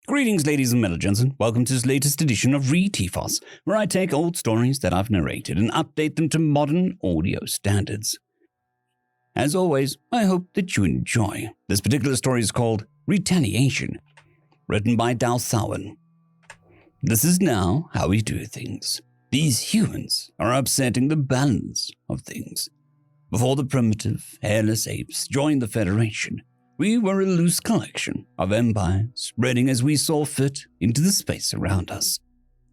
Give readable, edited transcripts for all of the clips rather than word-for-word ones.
Greetings, ladies and gentlemen. Welcome to this latest edition of RE052, where I take old stories that I've narrated and update them to modern audio standards. As always, I hope that you enjoy. This particular story is called Retaliation, written by Dathouen. This is now how we do things. These humans are upsetting the balance of things. Before the primitive, hairless apes joined the Federation, we were a loose collection of empires spreading as we saw fit into the space around us.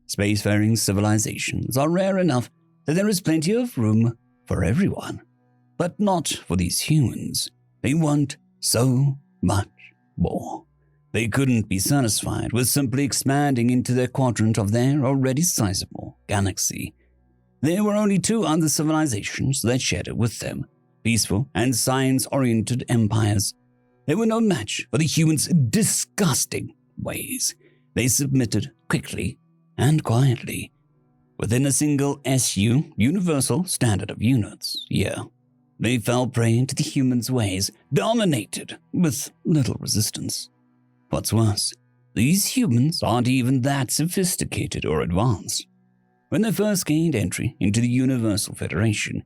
Spacefaring civilizations are rare enough that there is plenty of room for everyone. But not for these humans. They want so much more. They couldn't be satisfied with simply expanding into their quadrant of their already sizable galaxy. There were only two other civilizations that shared it with them, peaceful and science-oriented empires. They were no match for the humans' disgusting ways. They submitted quickly and quietly. Within a single SU, Universal Standard of Units, they fell prey to the humans' ways, dominated with little resistance. What's worse, these humans aren't even that sophisticated or advanced. When they first gained entry into the Universal Federation,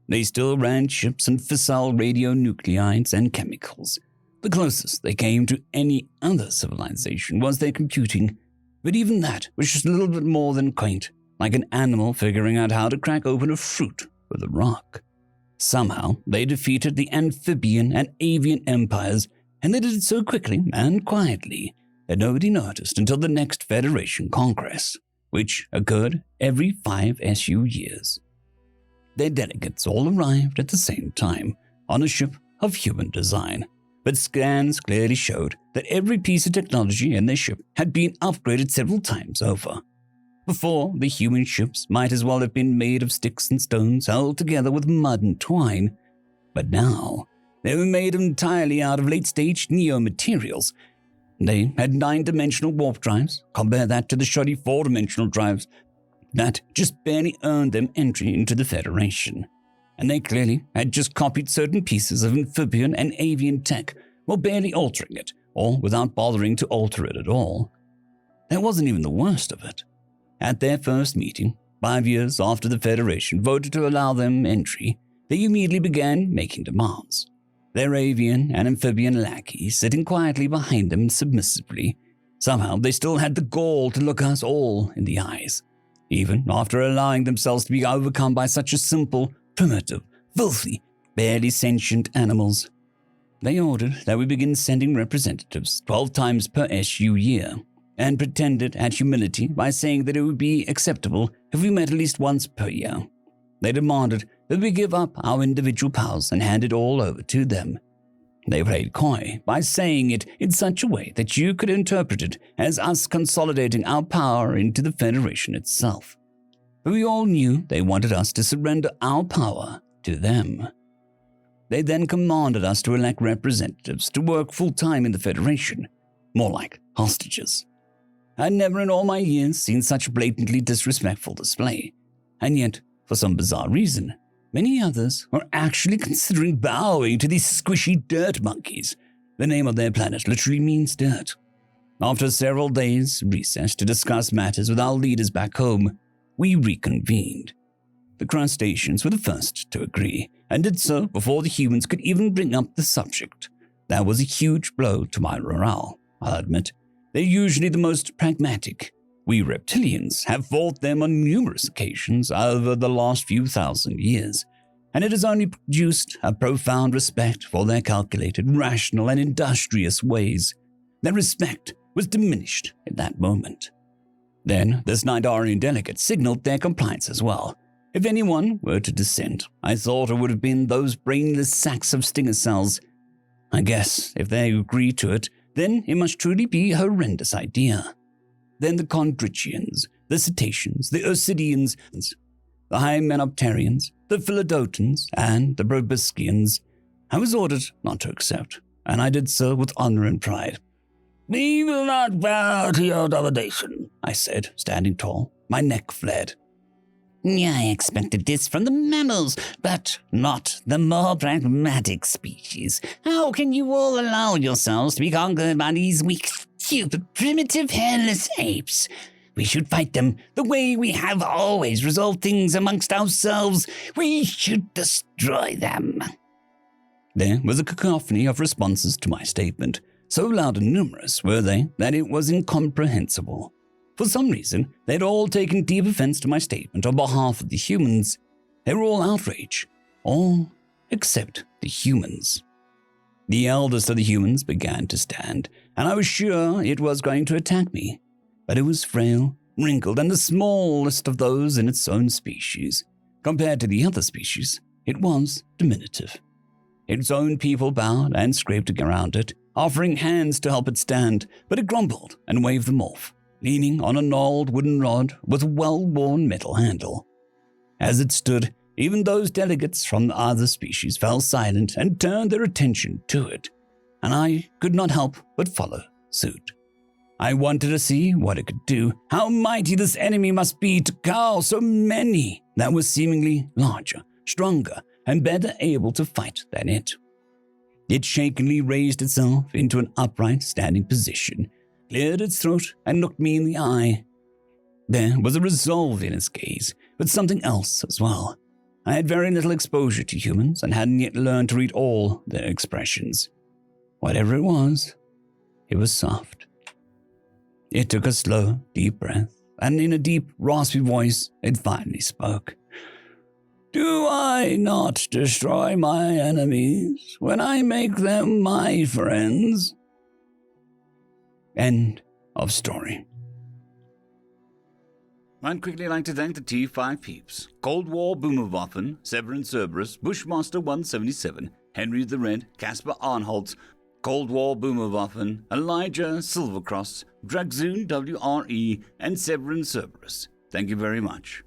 they still ran ships and fissile radionuclides and chemicals. The closest they came to any other civilization was their computing, but even that was just a little bit more than quaint, like an animal figuring out how to crack open a fruit with a rock. Somehow, they defeated the amphibian and avian empires, and they did it so quickly and quietly that nobody noticed until the next Federation Congress, which occurred every 5 SU years. Their delegates all arrived at the same time on a ship of human design, but scans clearly showed that every piece of technology in their ship had been upgraded several times over. Before, the human ships might as well have been made of sticks and stones held together with mud and twine, but now they were made entirely out of late-stage neo-materials. They had 9-dimensional warp drives. Compare that to the shoddy 4-dimensional drives that just barely earned them entry into the Federation. And they clearly had just copied certain pieces of amphibian and avian tech while barely altering it, or without bothering to alter it at all. That wasn't even the worst of it. At their first meeting, 5 years after the Federation voted to allow them entry, they immediately began making demands. Their avian and amphibian lackeys sitting quietly behind them submissively. Somehow they still had the gall to look us all in the eyes, even after allowing themselves to be overcome by such a simple, primitive, filthy, barely sentient animals. They ordered that we begin sending representatives 12 times per SU year, and pretended at humility by saying that it would be acceptable if we met at least once per year. They demanded that we give up our individual powers and hand it all over to them. They played coy by saying it in such a way that you could interpret it as us consolidating our power into the Federation itself. But we all knew they wanted us to surrender our power to them. They then commanded us to elect representatives to work full-time in the Federation, more like hostages. I'd never in all my years seen such blatantly disrespectful display, and yet, for some bizarre reason, many others were actually considering bowing to these squishy dirt monkeys. The name of their planet literally means dirt. After several days' recess to discuss matters with our leaders back home, we reconvened. The crustaceans were the first to agree, and did so before the humans could even bring up the subject. That was a huge blow to my morale, I'll admit. They're usually the most pragmatic. We reptilians have fought them on numerous occasions over the last few thousand years, and it has only produced a profound respect for their calculated, rational, and industrious ways. Their respect was diminished at that moment. Then, this Nidarian delegate signaled their compliance as well. If anyone were to dissent, I thought it would have been those brainless sacks of stinger cells. I guess if they agreed to it, then it must truly be a horrendous idea. Then the Chondrichians, the Cetaceans, the Ursidians, the Hymenopterians, the Philodotans, and the Proboscians. I was ordered not to accept, and I did so with honor and pride. "We will not bow to your domination," I said, standing tall. My neck flared. "I expected this from the mammals, but not the more pragmatic species. How can you all allow yourselves to be conquered by these weak stupid, primitive, hairless apes. We should fight them the way we have always resolved things amongst ourselves. We should destroy them. There was a cacophony of responses to my statement. So loud and numerous were they that it was incomprehensible. For some reason, they had all taken deep offense to my statement on behalf of the humans. They were all outraged, all except the humans. The eldest of the humans began to stand, and I was sure it was going to attack me. But it was frail, wrinkled, and the smallest of those in its own species. Compared to the other species, it was diminutive. Its own people bowed and scraped around it, offering hands to help it stand, but it grumbled and waved them off, leaning on a gnarled wooden rod with a well-worn metal handle. As it stood, even those delegates from the other species fell silent and turned their attention to it, and I could not help but follow suit. I wanted to see what it could do, how mighty this enemy must be to cow so many that were seemingly larger, stronger, and better able to fight than it. It shakily raised itself into an upright standing position, cleared its throat, and looked me in the eye. There was a resolve in its gaze, but something else as well. I had very little exposure to humans and hadn't yet learned to read all their expressions. Whatever it was soft. It took a slow, deep breath, and in a deep, raspy voice, it finally spoke. Do I not destroy my enemies when I make them my friends? End of story. I'd quickly like to thank the T5 peeps, Cold War Boomerwaffen, Severin Cerberus, Bushmaster 177, Henry the Red, Caspar Arnholtz, Cold War Boomerwaffen, Elijah Silvercross, Dragzoon WRE, and Severin Cerberus. Thank you very much.